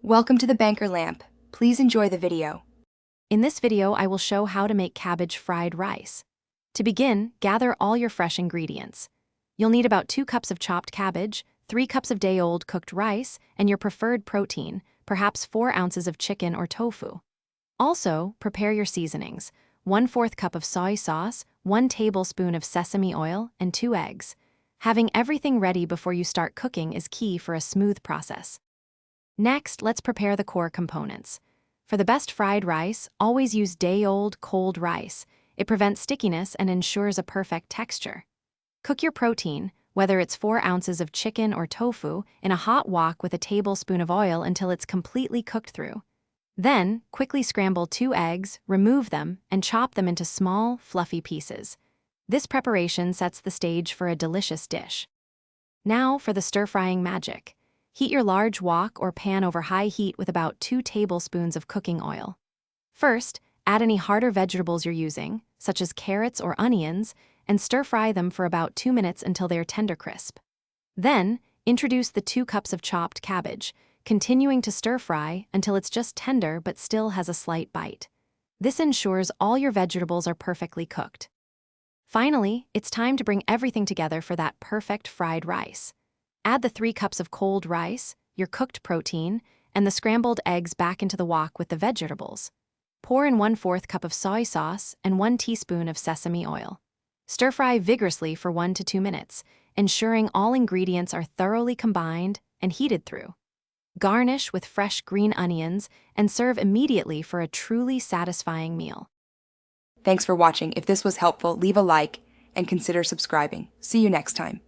Welcome to the Banker Lamp. Please enjoy the video. In this video, I will show how to make cabbage fried rice. To begin, gather all your fresh ingredients. You'll need about 2 cups of chopped cabbage, 3 cups of day-old cooked rice, and your preferred protein, perhaps 4 ounces of chicken or tofu. Also, prepare your seasonings: 1/4 cup of soy sauce, 1 tablespoon of sesame oil, and 2 eggs. Having everything ready before you start cooking is key for a smooth process. Next, let's prepare the core components. For the best fried rice, always use day-old cold rice. It prevents stickiness and ensures a perfect texture. Cook your protein, whether it's 4 ounces of chicken or tofu, in a hot wok with a tablespoon of oil until it's completely cooked through. Then, quickly scramble 2 eggs, remove them, and chop them into small, fluffy pieces. This preparation sets the stage for a delicious dish. Now for the stir-frying magic. Heat your large wok or pan over high heat with about 2 tablespoons of cooking oil. First, add any harder vegetables you're using, such as carrots or onions, and stir-fry them for about 2 minutes until they are tender crisp. Then, introduce the 2 cups of chopped cabbage, continuing to stir-fry until it's just tender but still has a slight bite. This ensures all your vegetables are perfectly cooked. Finally, it's time to bring everything together for that perfect fried rice. Add the 3 cups of cold rice, your cooked protein, and the scrambled eggs back into the wok with the vegetables. Pour in 1/4 cup of soy sauce and 1 teaspoon of sesame oil. Stir-fry vigorously for 1 to 2 minutes, ensuring all ingredients are thoroughly combined and heated through. Garnish with fresh green onions and serve immediately for a truly satisfying meal. Thanks for watching. If this was helpful, leave a like and consider subscribing. See you next time.